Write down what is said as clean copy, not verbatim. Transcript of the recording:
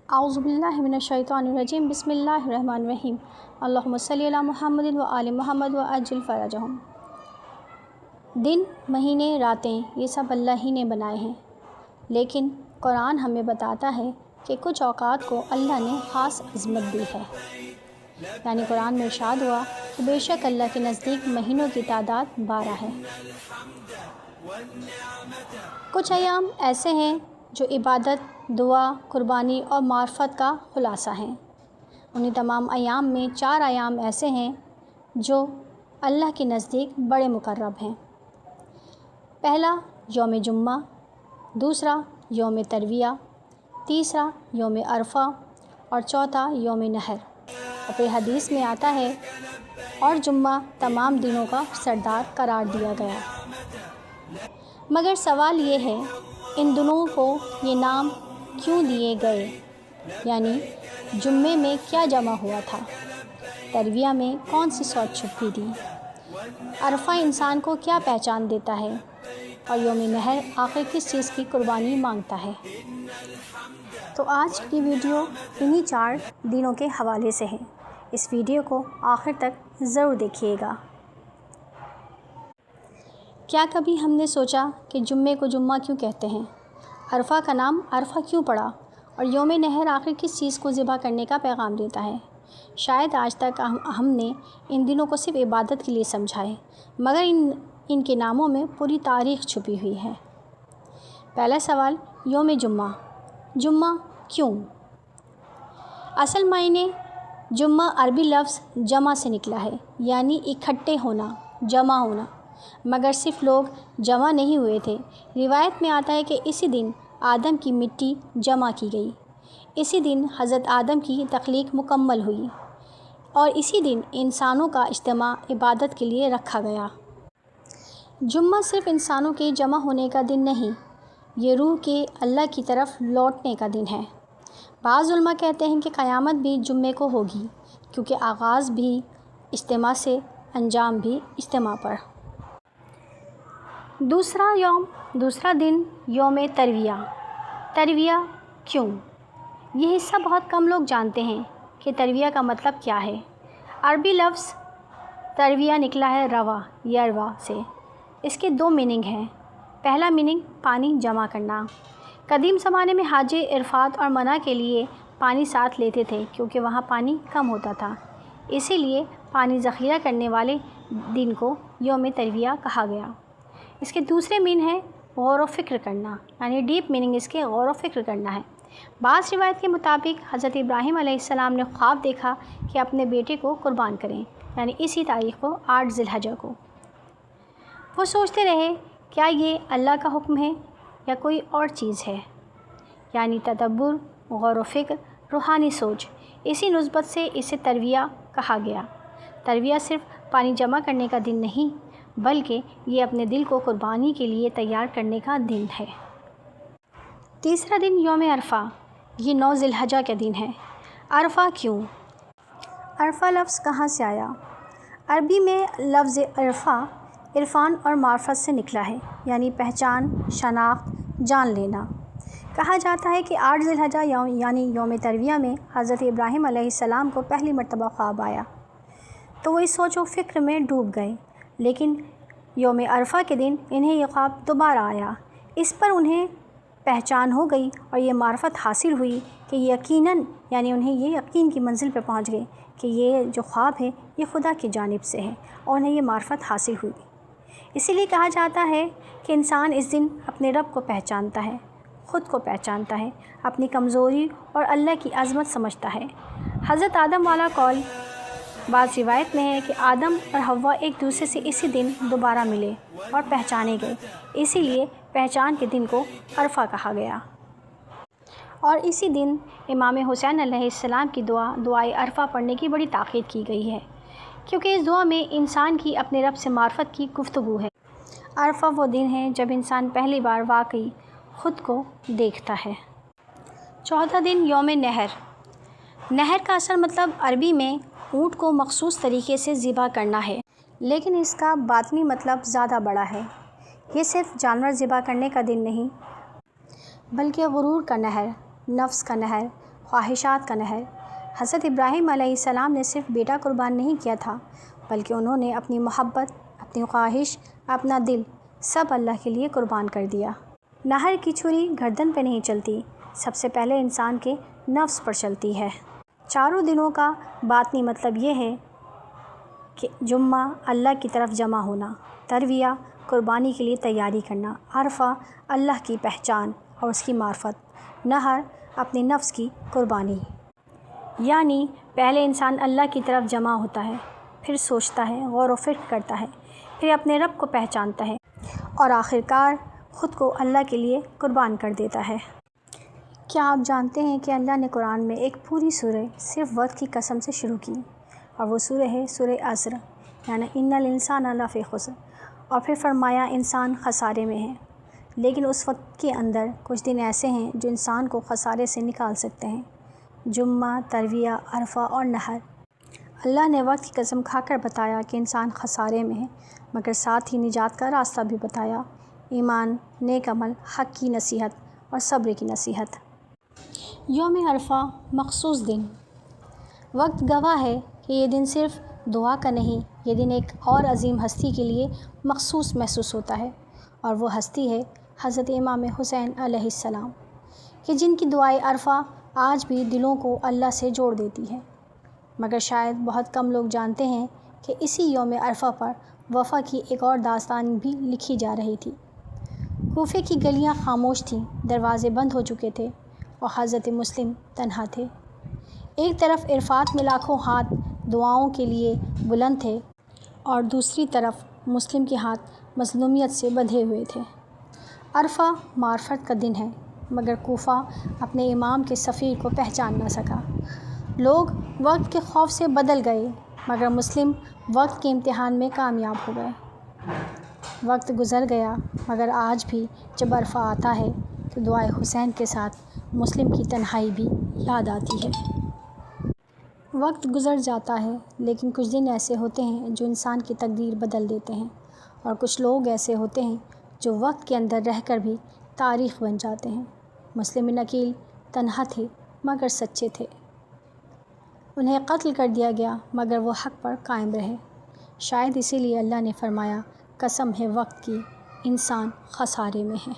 اعوذ باللہ من الشیطان الرجیم بسم اللہ الرحمن الرحیم اللہم صلی علی محمد و آل محمد و عجل فرجہم۔ دن، مہینے، راتیں یہ سب اللہ ہی نے بنائے ہیں، لیکن قرآن ہمیں بتاتا ہے کہ کچھ اوقات کو اللہ نے خاص عظمت دی ہے۔ یعنی قرآن میں ارشاد ہوا کہ بے شک اللہ کے نزدیک مہینوں کی تعداد 12 ہے۔ کچھ ایام ایسے ہیں جو عبادت، دعا، قربانی اور معرفت کا خلاصہ ہیں۔ انہی تمام ایام میں 4 ایام ایسے ہیں جو اللہ کے نزدیک بڑے مقرب ہیں۔ پہلا یوم جمعہ، دوسرا یوم ترویہ، تیسرا یوم عرفہ اور چوتھا یوم نحر۔ اور پھر حدیث میں آتا ہے اور جمعہ تمام دنوں کا سردار قرار دیا گیا۔ مگر سوال یہ ہے ان دنوں کو یہ نام کیوں دیے گئے؟ یعنی جمعے میں کیا جمع ہوا تھا؟ ترویہ میں کون سی سوچ چھپی تھی؟ عرفہ انسان کو کیا پہچان دیتا ہے؟ اور یوم نحر آخر کس چیز کی قربانی مانگتا ہے؟ تو آج کی ویڈیو انہی 4 دنوں کے حوالے سے ہے۔ اس ویڈیو کو آخر تک ضرور دیکھیے گا۔ کیا کبھی ہم نے سوچا کہ جمعے کو جمعہ کیوں کہتے ہیں؟ عرفہ کا نام عرفہ کیوں پڑا؟ اور یوم نحر آخر کس چیز کو ذبح کرنے کا پیغام دیتا ہے؟ شاید آج تک ہم نے ان دنوں کو صرف عبادت کے لیے سمجھا ہے، مگر ان کے ناموں میں پوری تاریخ چھپی ہوئی ہے۔ پہلا سوال، یوم جمعہ، جمعہ کیوں؟ اصل معنی جمعہ عربی لفظ جمع سے نکلا ہے، یعنی اکٹھے ہونا، جمع ہونا۔ مگر صرف لوگ جمع نہیں ہوئے تھے۔ روایت میں آتا ہے کہ اسی دن آدم کی مٹی جمع کی گئی، اسی دن حضرت آدم کی تخلیق مکمل ہوئی، اور اسی دن انسانوں کا اجتماع عبادت کے لیے رکھا گیا۔ جمعہ صرف انسانوں کے جمع ہونے کا دن نہیں، یہ روح کے اللہ کی طرف لوٹنے کا دن ہے۔ بعض علماء کہتے ہیں کہ قیامت بھی جمعے کو ہوگی، کیونکہ آغاز بھی اجتماع سے، انجام بھی اجتماع پر۔ دوسرا دن یوم ترویہ۔ ترویہ کیوں؟ یہ حصہ بہت کم لوگ جانتے ہیں کہ ترویہ کا مطلب کیا ہے۔ عربی لفظ ترویہ نکلا ہے روا یا روا سے۔ اس کے 2 میننگ ہیں۔ پہلا میننگ پانی جمع کرنا۔ قدیم زمانے میں حاجی عرفات اور منع کے لیے پانی ساتھ لیتے تھے، کیونکہ وہاں پانی کم ہوتا تھا، اسی لیے پانی ذخیرہ کرنے والے دن کو یوم ترویہ کہا گیا۔ اس کے دوسرے مین ہے غور و فکر کرنا، یعنی ڈیپ میننگ اس کے غور و فکر کرنا ہے۔ بعض روایت کے مطابق حضرت ابراہیم علیہ السلام نے خواب دیکھا کہ اپنے بیٹے کو قربان کریں، یعنی اسی تاریخ کو 8 ذی الحجہ کو۔ وہ سوچتے رہے کیا یہ اللہ کا حکم ہے یا کوئی اور چیز ہے، یعنی تدبر، غور و فکر، روحانی سوچ۔ اسی نسبت سے اسے ترویہ کہا گیا۔ ترویہ صرف پانی جمع کرنے کا دن نہیں، بلکہ یہ اپنے دل کو قربانی کے لیے تیار کرنے کا دن ہے۔ تیسرا دن یوم عرفہ، یہ 9 ذی الحجہ کا دن ہے۔ عرفہ کیوں؟ عرفہ لفظ کہاں سے آیا؟ عربی میں لفظ عرفہ عرفان اور معرفت سے نکلا ہے، یعنی پہچان، شناخت، جان لینا۔ کہا جاتا ہے کہ 8 ذی الحجہ یعنی یوم ترویہ میں حضرت ابراہیم علیہ السلام کو پہلی مرتبہ خواب آیا، تو وہ اس سوچ و فکر میں ڈوب گئے، لیکن یوم عرفہ کے دن انہیں یہ خواب دوبارہ آیا۔ اس پر انہیں پہچان ہو گئی اور یہ معرفت حاصل ہوئی کہ یقیناً، یعنی انہیں یہ یقین کی منزل پہ پہنچ گئے کہ یہ جو خواب ہے یہ خدا کی جانب سے ہے، اور انہیں یہ معرفت حاصل ہوئی۔ اسی لیے کہا جاتا ہے کہ انسان اس دن اپنے رب کو پہچانتا ہے، خود کو پہچانتا ہے، اپنی کمزوری اور اللہ کی عظمت سمجھتا ہے۔ حضرت آدم والا قول بعض روایت میں ہے کہ آدم اور حوا ایک دوسرے سے اسی دن دوبارہ ملے اور پہچانے گئے، اسی لیے پہچان کے دن کو عرفہ کہا گیا۔ اور اسی دن امام حسین علیہ السلام کی دعائے عرفہ پڑھنے کی بڑی تاکید کی گئی ہے، کیونکہ اس دعا میں انسان کی اپنے رب سے معرفت کی گفتگو ہے۔ عرفہ وہ دن ہے جب انسان پہلی بار واقعی خود کو دیکھتا ہے۔ چوتھا دن یوم نحر۔ نحر کا اصل مطلب عربی میں اونٹ کو مخصوص طریقے سے ذبح کرنا ہے، لیکن اس کا باطنی مطلب زیادہ بڑا ہے۔ یہ صرف جانور ذبح کرنے کا دن نہیں، بلکہ غرور کا نحر، نفس کا نحر، خواہشات کا نہر۔ حضرت ابراہیم علیہ السلام نے صرف بیٹا قربان نہیں کیا تھا، بلکہ انہوں نے اپنی محبت، اپنی خواہش، اپنا دل سب اللہ کے لیے قربان کر دیا۔ نہر کی چھری گردن پہ نہیں چلتی، سب سے پہلے انسان کے نفس پر چلتی ہے۔ چاروں دنوں کا باطنی مطلب یہ ہے کہ جمعہ اللہ کی طرف جمع ہونا، ترویہ قربانی کے لیے تیاری کرنا، عرفہ اللہ کی پہچان اور اس کی معرفت، نحر اپنے نفس کی قربانی۔ یعنی پہلے انسان اللہ کی طرف جمع ہوتا ہے، پھر سوچتا ہے، غور و فکر کرتا ہے، پھر اپنے رب کو پہچانتا ہے اور آخرکار خود کو اللہ کے لیے قربان کر دیتا ہے۔ کیا آپ جانتے ہیں کہ اللہ نے قرآن میں ایک پوری سورہ صرف وقت کی قسم سے شروع کی، اور وہ سورہ ہے سورہ عصر، یعنی ان الانسان لفی خسر، اور پھر فرمایا انسان خسارے میں ہے۔ لیکن اس وقت کے اندر کچھ دن ایسے ہیں جو انسان کو خسارے سے نکال سکتے ہیں: جمعہ، ترویہ، عرفہ اور نحر۔ اللہ نے وقت کی قسم کھا کر بتایا کہ انسان خسارے میں ہے، مگر ساتھ ہی نجات کا راستہ بھی بتایا: ایمان، نیک عمل، حق کی نصیحت اور صبر کی نصیحت۔ یوم عرفہ مخصوص دن۔ وقت گواہ ہے کہ یہ دن صرف دعا کا نہیں، یہ دن ایک اور عظیم ہستی کے لیے مخصوص محسوس ہوتا ہے، اور وہ ہستی ہے حضرت امام حسین علیہ السلام، کہ جن کی دعائے عرفہ آج بھی دلوں کو اللہ سے جوڑ دیتی ہے۔ مگر شاید بہت کم لوگ جانتے ہیں کہ اسی یوم عرفہ پر وفا کی ایک اور داستان بھی لکھی جا رہی تھی۔ کوفے کی گلیاں خاموش تھیں، دروازے بند ہو چکے تھے، اور حضرت مسلم تنہا تھے۔ ایک طرف عرفات میں لاکھوں ہاتھ دعاؤں کے لیے بلند تھے، اور دوسری طرف مسلم کے ہاتھ مظلومیت سے بندھے ہوئے تھے۔ عرفہ معرفت کا دن ہے، مگر کوفہ اپنے امام کے سفیر کو پہچان نہ سکا۔ لوگ وقت کے خوف سے بدل گئے، مگر مسلم وقت کے امتحان میں کامیاب ہو گئے۔ وقت گزر گیا، مگر آج بھی جب عرفہ آتا ہے تو دعائے حسین کے ساتھ مسلم کی تنہائی بھی یاد آتی ہے۔ وقت گزر جاتا ہے، لیکن کچھ دن ایسے ہوتے ہیں جو انسان کی تقدیر بدل دیتے ہیں، اور کچھ لوگ ایسے ہوتے ہیں جو وقت کے اندر رہ کر بھی تاریخ بن جاتے ہیں۔ مسلم بن عقیل تنہا تھے مگر سچے تھے۔ انہیں قتل کر دیا گیا، مگر وہ حق پر قائم رہے۔ شاید اسی لیے اللہ نے فرمایا: قسم ہے وقت کی، انسان خسارے میں ہے۔